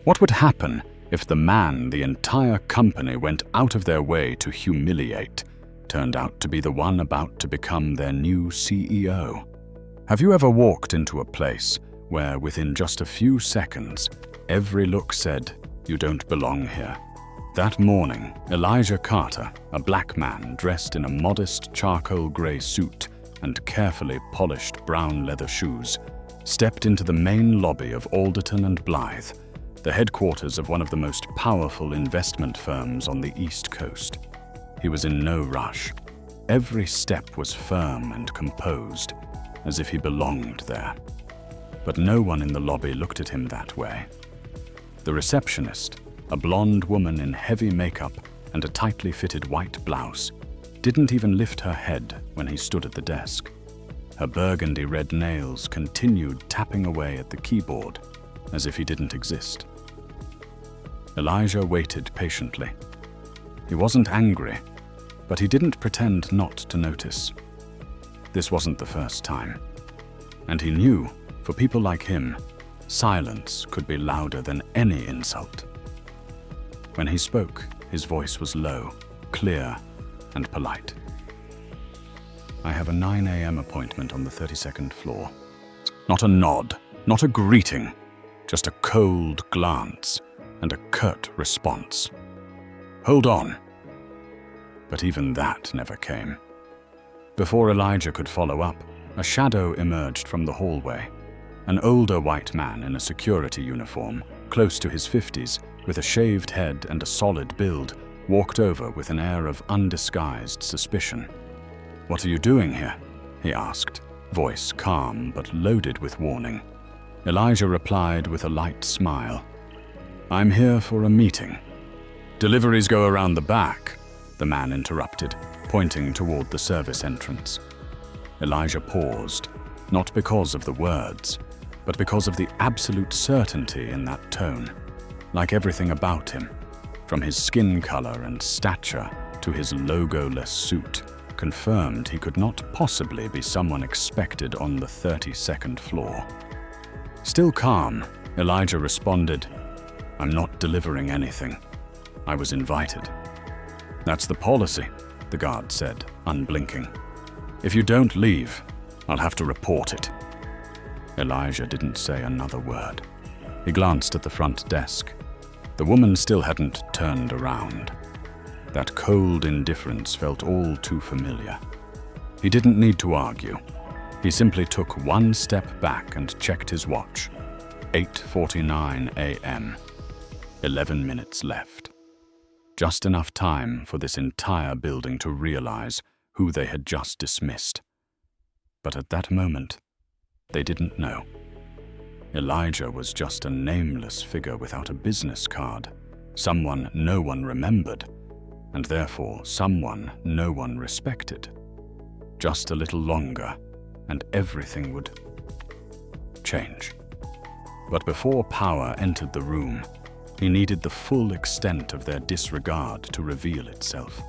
What would happen if the man the entire company went out of their way to humiliate turned out to be the one about to become their new CEO? Have you ever walked into a place where within just a few seconds, every look said, "You don't belong here"? That morning, Elijah Carter, a black man dressed in a modest charcoal gray suit and carefully polished brown leather shoes, stepped into the main lobby of Alderton and Blythe, the headquarters of one of the most powerful investment firms on the East Coast. He was in no rush. Every step was firm and composed, as if he belonged there. But no one in the lobby looked at him that way. The receptionist, a blonde woman in heavy makeup and a tightly fitted white blouse, didn't even lift her head when he stood at the desk. Her burgundy red nails continued tapping away at the keyboard as if he didn't exist. Elijah waited patiently. He wasn't angry, but he didn't pretend not to notice. This wasn't the first time. And he knew, for people like him, silence could be louder than any insult. When he spoke, his voice was low, clear, and polite. "I have a 9 a.m. appointment on the 32nd floor." Not a nod, not a greeting, just a cold glance and a curt response. "Hold on." But even that never came. Before Elijah could follow up, a shadow emerged from the hallway. An older white man in a security uniform, close to his 50s, with a shaved head and a solid build, walked over with an air of undisguised suspicion. "What are you doing here?" he asked, voice calm but loaded with warning. Elijah replied with a light smile. "I'm here for a meeting." "Deliveries go around the back," the man interrupted, pointing toward the service entrance. Elijah paused, not because of the words, but because of the absolute certainty in that tone. Like everything about him, from his skin color and stature to his logoless suit, confirmed he could not possibly be someone expected on the 32nd floor. Still calm, Elijah responded, "I'm not delivering anything. I was invited." "That's the policy," the guard said, unblinking. "If you don't leave, I'll have to report it." Elijah didn't say another word. He glanced at the front desk. The woman still hadn't turned around. That cold indifference felt all too familiar. He didn't need to argue. He simply took one step back and checked his watch. 8:49 a.m. 11 minutes left. Just enough time for this entire building to realize who they had just dismissed. But at that moment, they didn't know. Elijah was just a nameless figure without a business card, someone no one remembered, and therefore someone no one respected. Just a little longer, and everything would change. But before power entered the room, he needed the full extent of their disregard to reveal itself.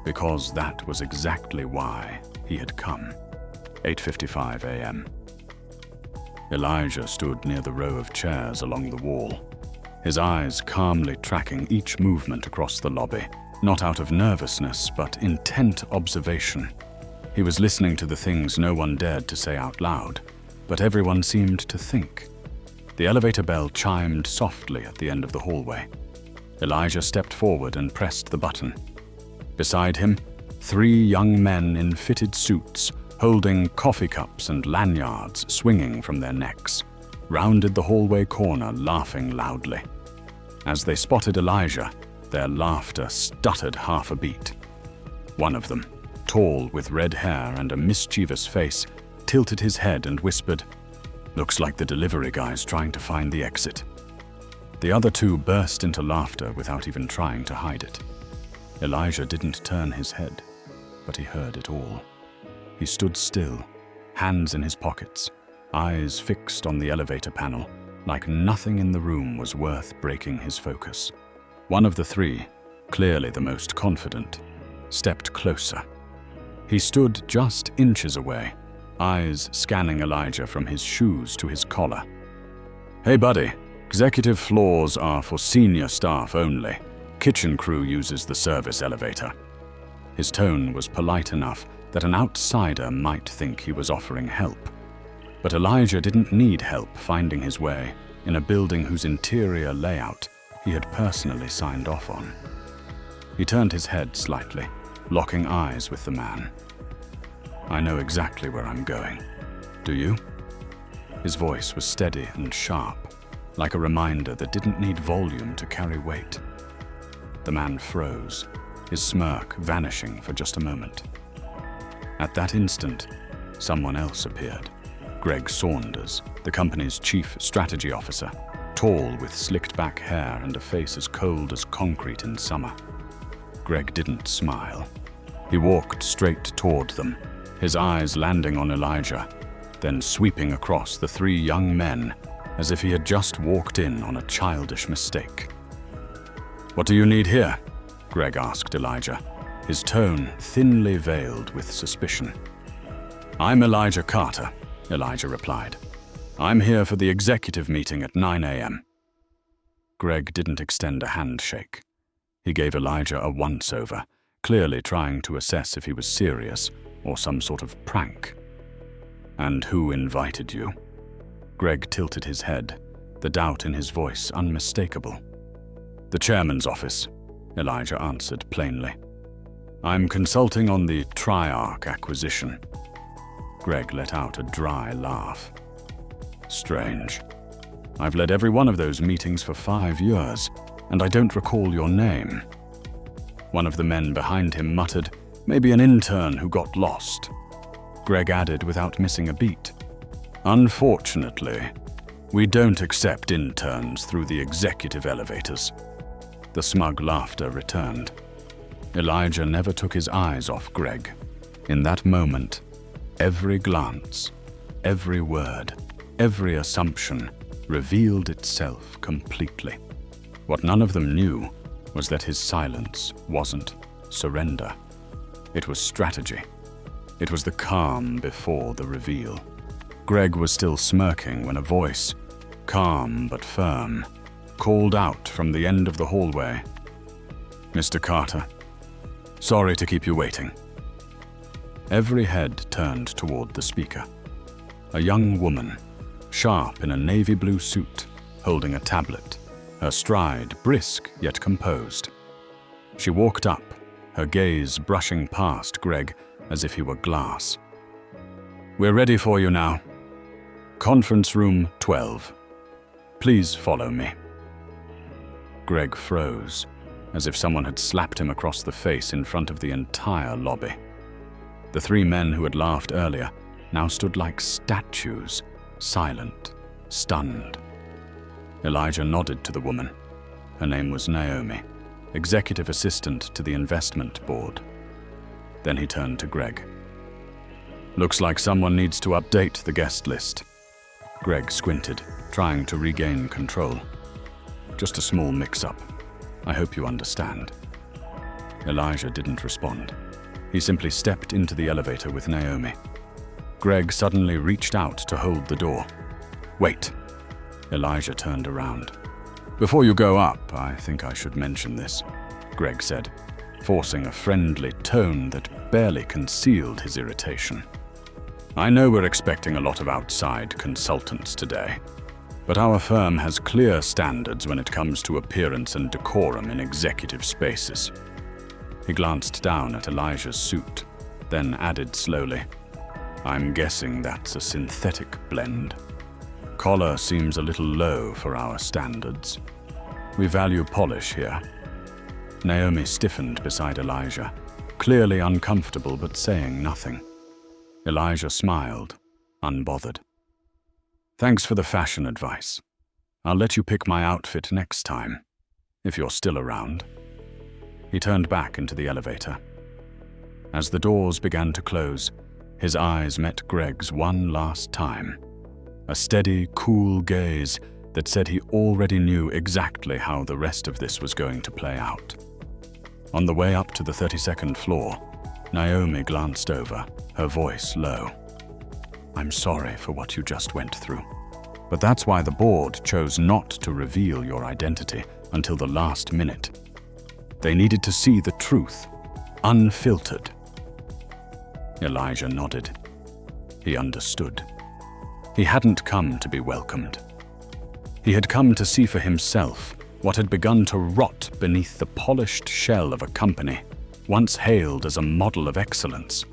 Because that was exactly why he had come. 8:55 a.m. Elijah stood near the row of chairs along the wall, his eyes calmly tracking each movement across the lobby, not out of nervousness, but intent observation. He was listening to the things no one dared to say out loud, but everyone seemed to think. The elevator bell chimed softly at the end of the hallway. Elijah stepped forward and pressed the button. Beside him, 3 young men in fitted suits, holding coffee cups and lanyards swinging from their necks, rounded the hallway corner laughing loudly. As they spotted Elijah, their laughter stuttered half a beat. One of them, tall with red hair and a mischievous face, tilted his head and whispered, "Looks like the delivery guy's trying to find the exit." The other 2 burst into laughter without even trying to hide it. Elijah didn't turn his head, but he heard it all. He stood still, hands in his pockets, eyes fixed on the elevator panel, like nothing in the room was worth breaking his focus. One of the 3, clearly the most confident, stepped closer. He stood just inches away, eyes scanning Elijah from his shoes to his collar. "Hey buddy, Executive floors are for senior staff only. Kitchen crew uses the service elevator. His tone was polite enough that an outsider might think he was offering help. But Elijah didn't need help finding his way in a building whose interior layout he had personally signed off on. He turned his head slightly, locking eyes with the man. "I know exactly where I'm going. Do you?" His voice was steady and sharp, like a reminder that didn't need volume to carry weight. The man froze, his smirk vanishing for just a moment. At that instant, someone else appeared. Greg Saunders, the company's chief strategy officer, tall with slicked back hair and a face as cold as concrete in summer. Greg didn't smile. He walked straight toward them, his eyes landing on Elijah, then sweeping across the three young men as if he had just walked in on a childish mistake. "What do you need here?" Greg asked Elijah, his tone thinly veiled with suspicion. "I'm Elijah Carter," Elijah replied. "I'm here for the executive meeting at 9 a.m. Greg didn't extend a handshake. He gave Elijah a once-over, clearly trying to assess if he was serious or some sort of prank. "And who invited you?" Greg tilted his head, the doubt in his voice unmistakable. "The chairman's office," Elijah answered plainly. "I'm consulting on the Triarch acquisition." Greg let out a dry laugh. "Strange. I've led every one of those meetings for 5 years, and I don't recall your name." One of the men behind him muttered, "Maybe an intern who got lost." Greg added without missing a beat, "Unfortunately, we don't accept interns through the executive elevators." The smug laughter returned. Elijah never took his eyes off Greg. In that moment, every glance, every word, every assumption revealed itself completely. What none of them knew was that his silence wasn't surrender. It was strategy. It was the calm before the reveal. Greg was still smirking when a voice, calm but firm, called out from the end of the hallway, "Mr. Carter, sorry to keep you waiting." Every head turned toward the speaker. A young woman, sharp in a navy blue suit, holding a tablet, her stride brisk yet composed. She walked up, her gaze brushing past Greg as if he were glass. "We're ready for you now. Conference room 12. Please follow me." Greg froze, as if someone had slapped him across the face in front of the entire lobby. The three men who had laughed earlier now stood like statues, silent, stunned. Elijah nodded to the woman. Her name was Naomi, executive assistant to the investment board. Then he turned to Greg. "Looks like someone needs to update the guest list." Greg squinted, trying to regain control. "Just a small mix-up. I hope you understand." Elijah didn't respond. He simply stepped into the elevator with Naomi. Greg suddenly reached out to hold the door. "Wait." Elijah turned around. "Before you go up, I think I should mention this," Greg said, forcing a friendly tone that barely concealed his irritation. "I know we're expecting a lot of outside consultants today, but our firm has clear standards when it comes to appearance and decorum in executive spaces." He glanced down at Elijah's suit, then added slowly, "I'm guessing that's a synthetic blend. Collar seems a little low for our standards. We value polish here." Naomi stiffened beside Elijah, clearly uncomfortable but saying nothing. Elijah smiled, unbothered. "Thanks for the fashion advice. I'll let you pick my outfit next time, if you're still around." He turned back into the elevator. As the doors began to close, his eyes met Greg's one last time. A steady, cool gaze that said he already knew exactly how the rest of this was going to play out. On the way up to the 32nd floor, Naomi glanced over, her voice low. "I'm sorry for what you just went through." But that's why the board chose not to reveal your identity until the last minute. They needed to see the truth, unfiltered. Elijah nodded. He understood. He hadn't come to be welcomed. He had come to see for himself what had begun to rot beneath the polished shell of a company once hailed as a model of excellence.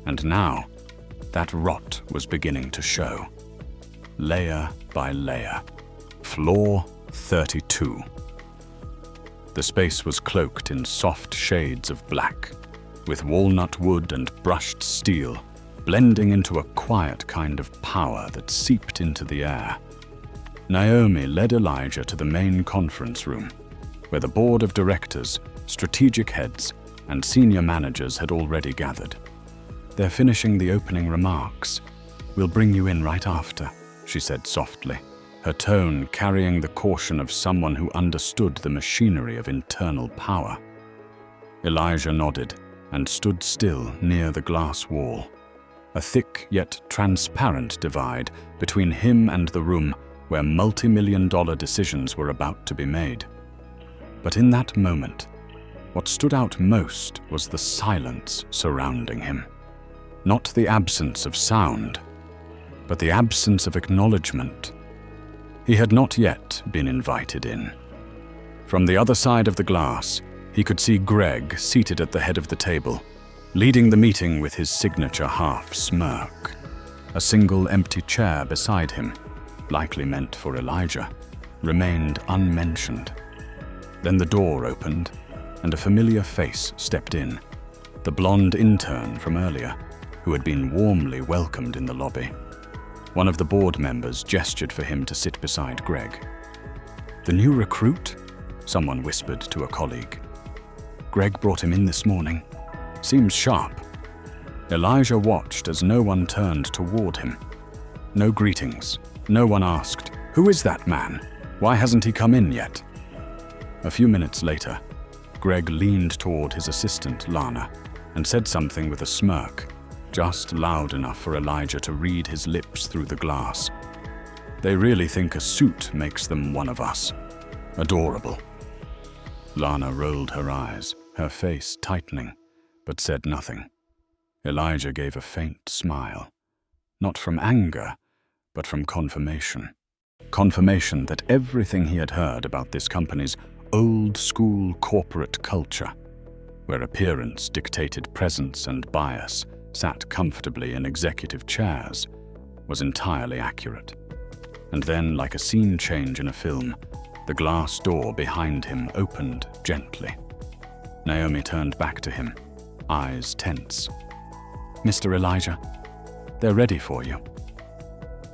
And now, that rot was beginning to show. Layer by layer. Floor 32. The space was cloaked in soft shades of black, with walnut wood and brushed steel blending into a quiet kind of power that seeped into the air. Naomi led Elijah to the main conference room, where the board of directors, strategic heads, and senior managers had already gathered. "They're finishing the opening remarks. We'll bring you in right after," she said softly, her tone carrying the caution of someone who understood the machinery of internal power. Elijah nodded and stood still near the glass wall, a thick yet transparent divide between him and the room where multi-million-dollar decisions were about to be made. But in that moment, what stood out most was the silence surrounding him. Not the absence of sound, but the absence of acknowledgement. He had not yet been invited in. From the other side of the glass, he could see Greg seated at the head of the table, leading the meeting with his signature half-smirk. A single empty chair beside him, likely meant for Elijah, remained unmentioned. Then the door opened, and a familiar face stepped in, the blonde intern from earlier, who had been warmly welcomed in the lobby. One of the board members gestured for him to sit beside Greg. "The new recruit?" someone whispered to a colleague. "Greg brought him in this morning. Seems sharp." Elijah watched as no one turned toward him. No greetings. No one asked, "Who is that man? Why hasn't he come in yet?" A few minutes later, Greg leaned toward his assistant, Lana, and said something with a smirk, just loud enough for Elijah to read his lips through the glass. "They really think a suit makes them one of us. Adorable." Lana rolled her eyes, her face tightening, but said nothing. Elijah gave a faint smile, not from anger, but from confirmation. Confirmation that everything he had heard about this company's old-school corporate culture, where appearance dictated presence and bias sat comfortably in executive chairs, was entirely accurate. And then, like a scene change in a film, the glass door behind him opened gently. Naomi turned back to him, eyes tense. "Mr. Elijah, they're ready for you."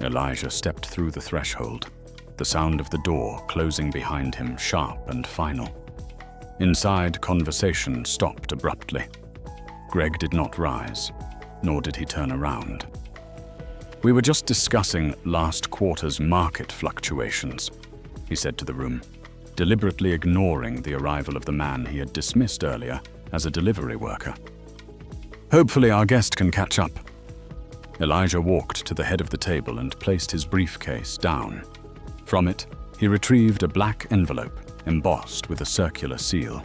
Elijah stepped through the threshold, the sound of the door closing behind him sharp and final. Inside, conversation stopped abruptly. Greg did not rise, nor did he turn around. "We were just discussing last quarter's market fluctuations," he said to the room, deliberately ignoring the arrival of the man he had dismissed earlier as a delivery worker. "Hopefully our guest can catch up." Elijah walked to the head of the table and placed his briefcase down. From it, he retrieved a black envelope embossed with a circular seal.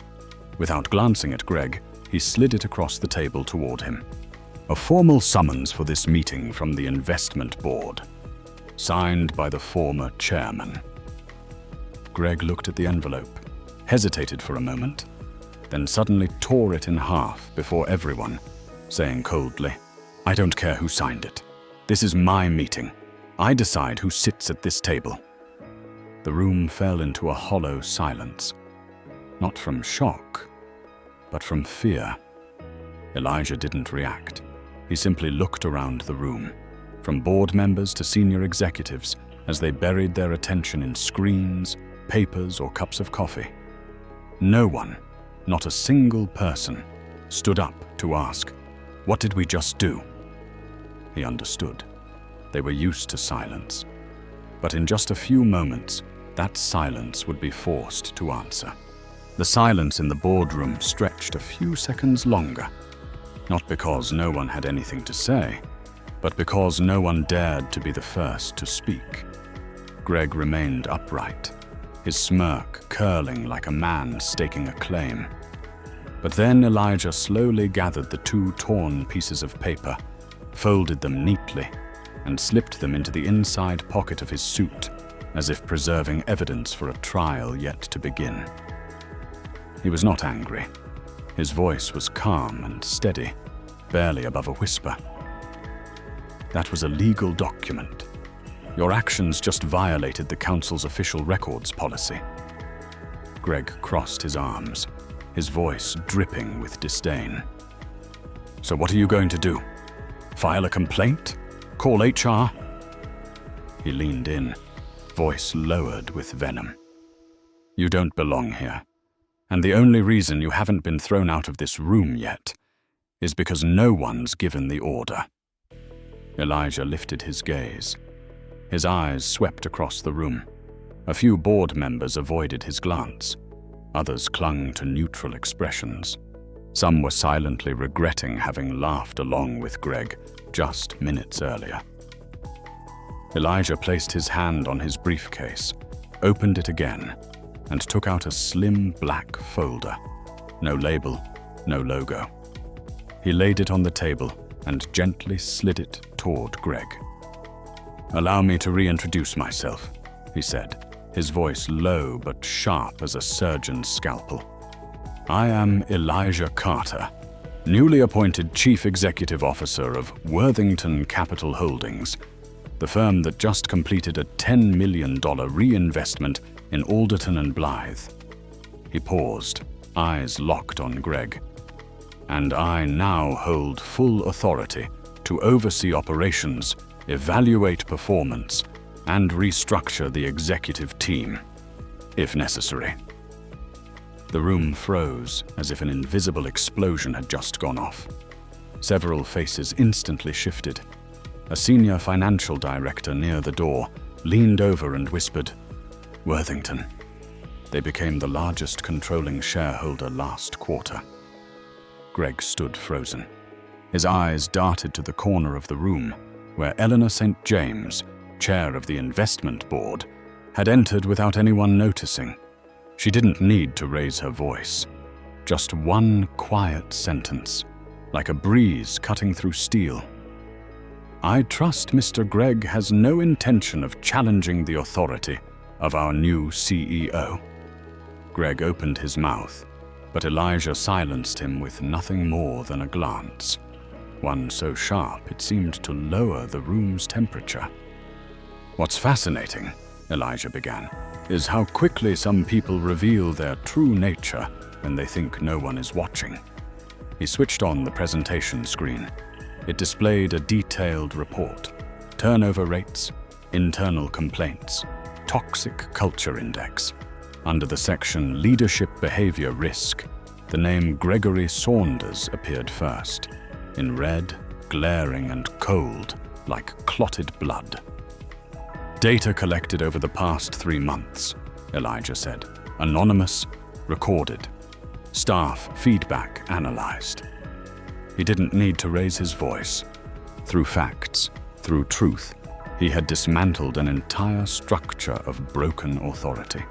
Without glancing at Greg, he slid it across the table toward him. "A formal summons for this meeting from the investment board, signed by the former chairman." Greg looked at the envelope, hesitated for a moment, then suddenly tore it in half before everyone, saying coldly, "I don't care who signed it. This is my meeting. I decide who sits at this table." The room fell into a hollow silence, not from shock, but from fear. Elijah didn't react. He simply looked around the room, from board members to senior executives, as they buried their attention in screens, papers, or cups of coffee. No one, not a single person, stood up to ask, "What did we just do?" He understood. They were used to silence. But in just a few moments, that silence would be forced to answer. The silence in the boardroom stretched a few seconds longer, not because no one had anything to say, but because no one dared to be the first to speak. Greg remained upright, his smirk curling like a man staking a claim. But then Elijah slowly gathered the two torn pieces of paper, folded them neatly, and slipped them into the inside pocket of his suit, as if preserving evidence for a trial yet to begin. He was not angry. His voice was calm and steady, barely above a whisper. That was a legal document. Your actions just violated the council's official records policy. Greg crossed his arms, his voice dripping with disdain. So what are you going to do? File a complaint? Call HR? He leaned in, voice lowered with venom. You don't belong here, and the only reason you haven't been thrown out of this room yet is because no one's given the order. Elijah lifted his gaze. His eyes swept across the room. A few board members avoided his glance. Others clung to neutral expressions. Some were silently regretting having laughed along with Greg just minutes earlier. Elijah placed his hand on his briefcase, opened it again, and took out a slim black folder. No label, no logo. He laid it on the table and gently slid it toward Greg. Allow me to reintroduce myself, he said, his voice low but sharp as a surgeon's scalpel. I am Elijah Carter, newly appointed Chief Executive Officer of Worthington Capital Holdings, the firm that just completed a $10 million reinvestment in Alderton and Blythe. He paused, eyes locked on Greg. And I now hold full authority to oversee operations, evaluate performance, and restructure the executive team, if necessary. The room froze as if an invisible explosion had just gone off. Several faces instantly shifted. A senior financial director near the door leaned over and whispered, "Worthington." They became the largest controlling shareholder last quarter. Greg stood frozen. His eyes darted to the corner of the room where Eleanor St. James, chair of the investment board, had entered without anyone noticing. She didn't need to raise her voice. Just one quiet sentence, like a breeze cutting through steel. I trust Mr. Greg has no intention of challenging the authority of our new CEO. Greg opened his mouth, but Elijah silenced him with nothing more than a glance, one so sharp it seemed to lower the room's temperature. What's fascinating, Elijah began, is how quickly some people reveal their true nature when they think no one is watching. He switched on the presentation screen. It displayed a detailed report, turnover rates, internal complaints, toxic culture index. Under the section Leadership Behavior Risk, the name Gregory Saunders appeared first, in red, glaring and cold, like clotted blood. Data collected over the past 3 months, Elijah said. Anonymous, recorded. Staff feedback analyzed. He didn't need to raise his voice. Through facts, through truth, he had dismantled an entire structure of broken authority.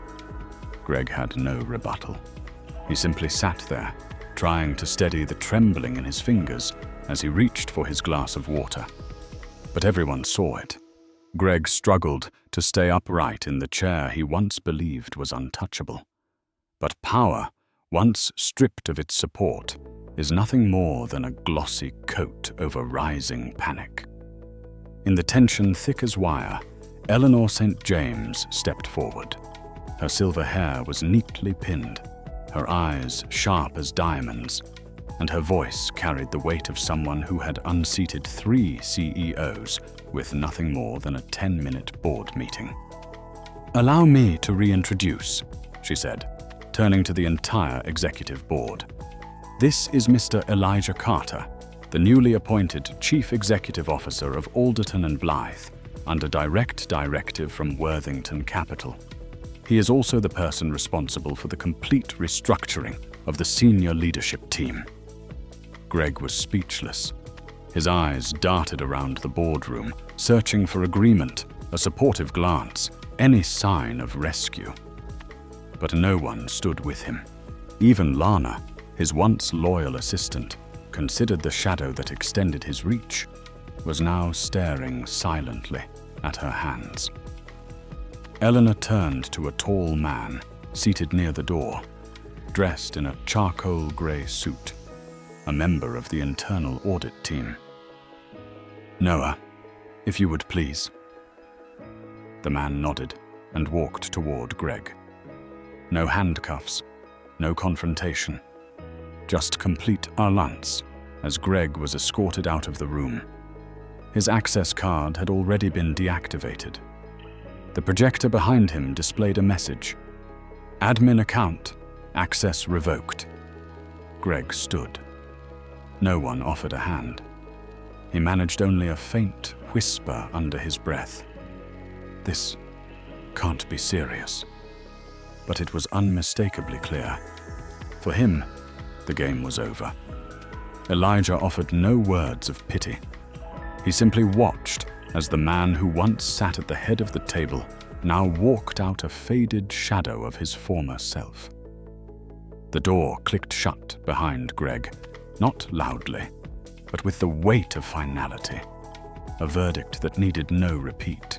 Greg had no rebuttal. He simply sat there, trying to steady the trembling in his fingers as he reached for his glass of water. But everyone saw it. Greg struggled to stay upright in the chair he once believed was untouchable. But power, once stripped of its support, is nothing more than a glossy coat over rising panic. In the tension thick as wire, Eleanor St. James stepped forward. Her silver hair was neatly pinned, her eyes sharp as diamonds, and her voice carried the weight of someone who had unseated 3 CEOs with nothing more than a 10-minute board meeting. Allow me to reintroduce, she said, turning to the entire executive board. This is Mr. Elijah Carter, the newly appointed Chief Executive Officer of Alderton and Blythe, under direct directive from Worthington Capital. He is also the person responsible for the complete restructuring of the senior leadership team. Greg was speechless. His eyes darted around the boardroom, searching for agreement, a supportive glance, any sign of rescue. But no one stood with him. Even Lana, his once loyal assistant, considered the shadow that extended his reach, was now staring silently at her hands. Eleanor turned to a tall man seated near the door, dressed in a charcoal grey suit, a member of the internal audit team. "Noah, if you would please." The man nodded and walked toward Greg. No handcuffs, no confrontation, just complete alliance as Greg was escorted out of the room. His access card had already been deactivated. The projector behind him displayed a message: "Admin account, access revoked." Greg stood. No one offered a hand. He managed only a faint whisper under his breath. "This can't be serious." But it was unmistakably clear. For him, the game was over. Elijah offered no words of pity. He simply watched as the man who once sat at the head of the table now walked out a faded shadow of his former self. The door clicked shut behind Greg, not loudly, but with the weight of finality, a verdict that needed no repeat.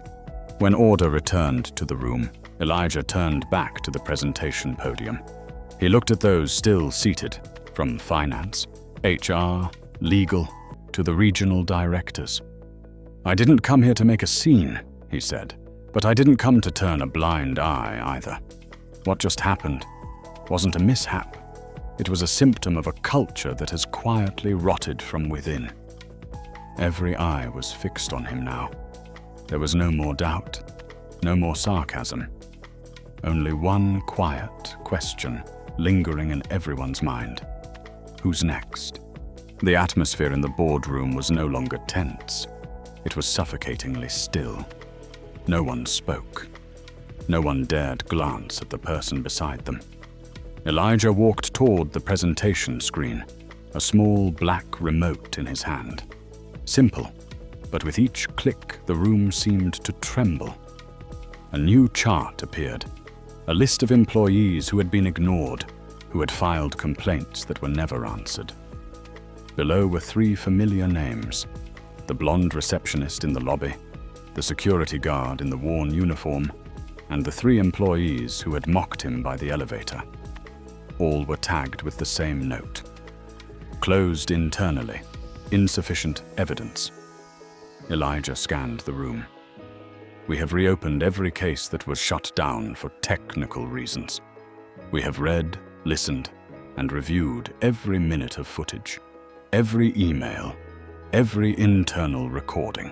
When order returned to the room, Elijah turned back to the presentation podium. He looked at those still seated, from finance, HR, legal, to the regional directors. "I didn't come here to make a scene," he said, "but I didn't come to turn a blind eye either. What just happened wasn't a mishap. It was a symptom of a culture that has quietly rotted from within." Every eye was fixed on him now. There was no more doubt, no more sarcasm. Only one quiet question lingering in everyone's mind. Who's next? The atmosphere in the boardroom was no longer tense. It was suffocatingly still. No one spoke. No one dared glance at the person beside them. Elijah walked toward the presentation screen, a small black remote in his hand. Simple, but with each click the room seemed to tremble. A new chart appeared, a list of employees who had been ignored, who had filed complaints that were never answered. Below were 3 familiar names: the blonde receptionist in the lobby, the security guard in the worn uniform, and the 3 employees who had mocked him by the elevator. All were tagged with the same note: closed internally, insufficient evidence. Elijah scanned the room. "We have reopened every case that was shut down for technical reasons. We have read, listened, and reviewed every minute of footage, every email, every internal recording."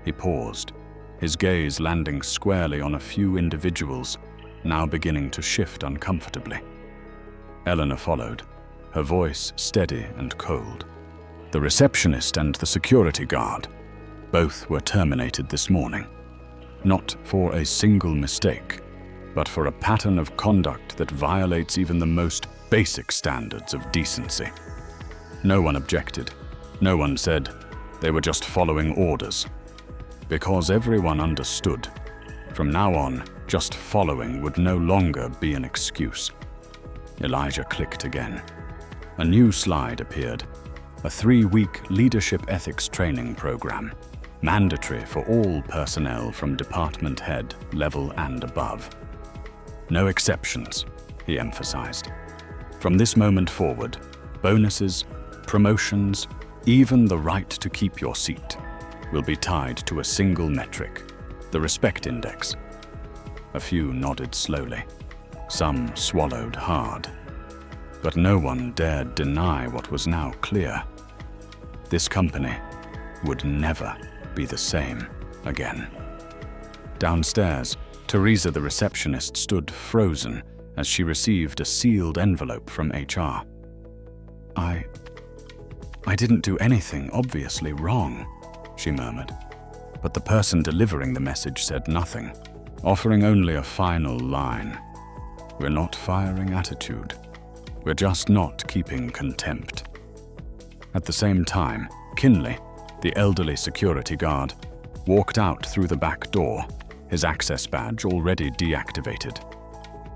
He paused, his gaze landing squarely on a few individuals, now beginning to shift uncomfortably. Eleanor followed, her voice steady and cold. "The receptionist and the security guard, both were terminated this morning. Not for a single mistake, but for a pattern of conduct that violates even the most basic standards of decency." No one objected. No one said they were just following orders. Because everyone understood, from now on, just following would no longer be an excuse. Elijah clicked again. A new slide appeared, a 3-week leadership ethics training program, mandatory for all personnel from department head level and above. "No exceptions," he emphasized. "From this moment forward, bonuses, promotions, even the right to keep your seat will be tied to a single metric, the respect index." A few nodded slowly. Some swallowed hard. But no one dared deny what was now clear. This company would never be the same again. Downstairs, Teresa the receptionist stood frozen as she received a sealed envelope from HR. I didn't do anything obviously wrong," she murmured. But the person delivering the message said nothing, offering only a final line: "We're not firing attitude. We're just not keeping contempt." At the same time, Kinley, the elderly security guard, walked out through the back door, his access badge already deactivated.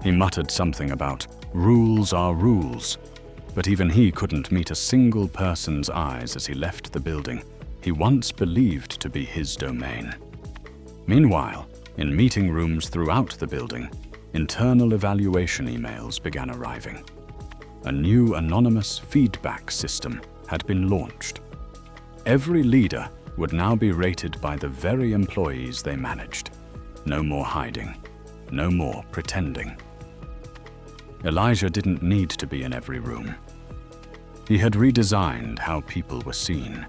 He muttered something about rules are rules, but even he couldn't meet a single person's eyes as he left the building he once believed to be his domain. Meanwhile, in meeting rooms throughout the building, internal evaluation emails began arriving. A new anonymous feedback system had been launched. Every leader would now be rated by the very employees they managed. No more hiding, no more pretending. Elijah didn't need to be in every room. He had redesigned how people were seen,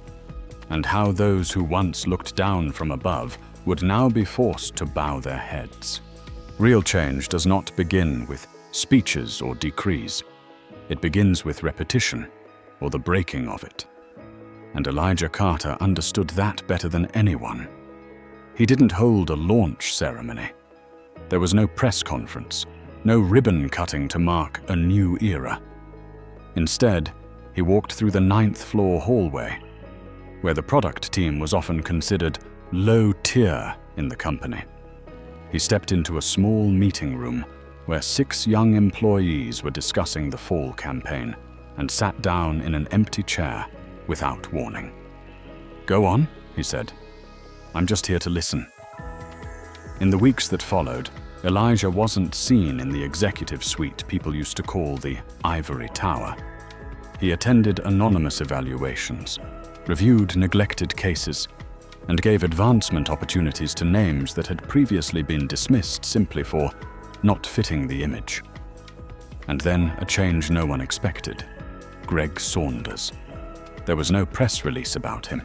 and how those who once looked down from above would now be forced to bow their heads. Real change does not begin with speeches or decrees. It begins with repetition, or the breaking of it. And Elijah Carter understood that better than anyone. He didn't hold a launch ceremony. There was no press conference, no ribbon cutting to mark a new era. Instead, he walked through the 9th floor hallway, where the product team was often considered low tier in the company. He stepped into a small meeting room where 6 young employees were discussing the fall campaign, and sat down in an empty chair without warning. "Go on," he said. "I'm just here to listen." In the weeks that followed, Elijah wasn't seen in the executive suite people used to call the Ivory Tower. He attended anonymous evaluations, reviewed neglected cases, and gave advancement opportunities to names that had previously been dismissed simply for not fitting the image. And then a change no one expected: Greg Saunders. There was no press release about him.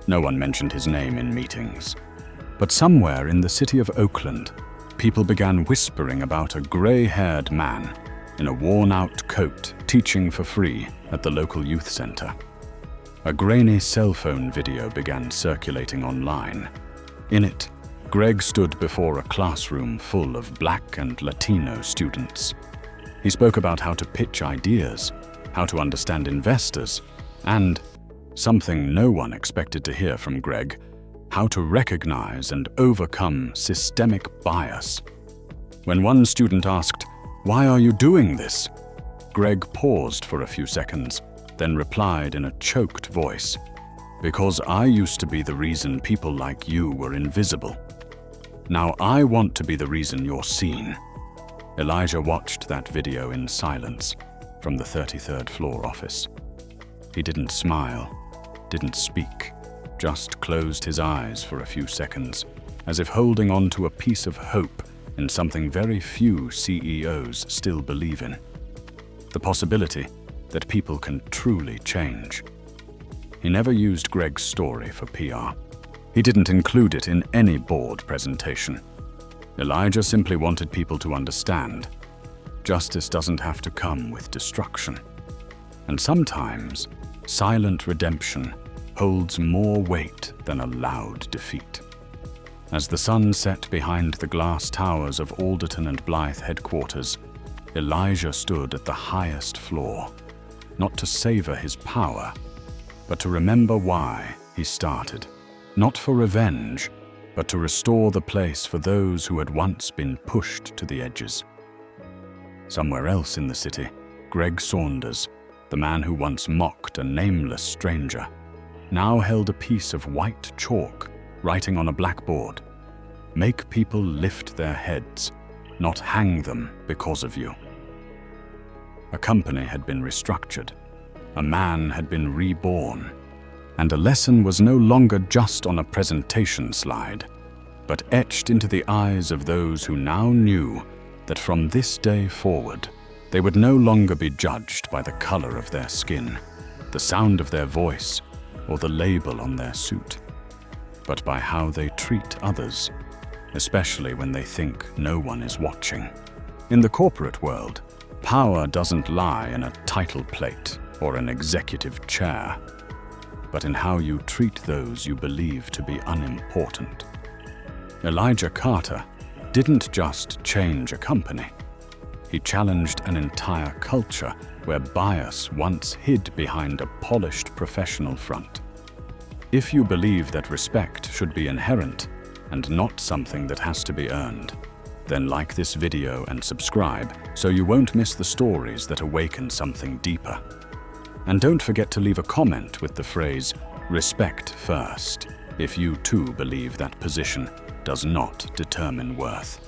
No one mentioned his name in meetings. But somewhere in the city of Oakland, people began whispering about a gray-haired man in a worn-out coat teaching for free at the local youth center. A grainy cell phone video began circulating online. In it, Greg stood before a classroom full of Black and Latino students. He spoke about how to pitch ideas, how to understand investors, and, something no one expected to hear from Greg, how to recognize and overcome systemic bias. When one student asked, "Why are you doing this?" Greg paused for a few seconds, then replied in a choked voice, "Because I used to be the reason people like you were invisible. Now I want to be the reason you're seen." Elijah watched that video in silence from the 33rd floor office. He didn't smile, didn't speak, just closed his eyes for a few seconds, as if holding on to a piece of hope in something very few CEOs still believe in: the possibility that people can truly change. He never used Greg's story for PR. He didn't include it in any board presentation. Elijah simply wanted people to understand: justice doesn't have to come with destruction. And sometimes, silent redemption holds more weight than a loud defeat. As the sun set behind the glass towers of Alderton and Blythe headquarters, Elijah stood at the highest floor, not to savor his power, but to remember why he started. Not for revenge, but to restore the place for those who had once been pushed to the edges. Somewhere else in the city, Greg Saunders, the man who once mocked a nameless stranger, now held a piece of white chalk, writing on a blackboard: "Make people lift their heads, not hang them because of you." A company had been restructured, a man had been reborn, and a lesson was no longer just on a presentation slide, but etched into the eyes of those who now knew that from this day forward, they would no longer be judged by the color of their skin, the sound of their voice, or the label on their suit, but by how they treat others, especially when they think no one is watching. In the corporate world, power doesn't lie in a title plate or an executive chair, but in how you treat those you believe to be unimportant. Elijah Carter didn't just change a company. He challenged an entire culture where bias once hid behind a polished professional front. If you believe that respect should be inherent, and not something that has to be earned. Then like this video and subscribe so you won't miss the stories that awaken something deeper. And don't forget to leave a comment with the phrase, "Respect first," if you too believe that position does not determine worth.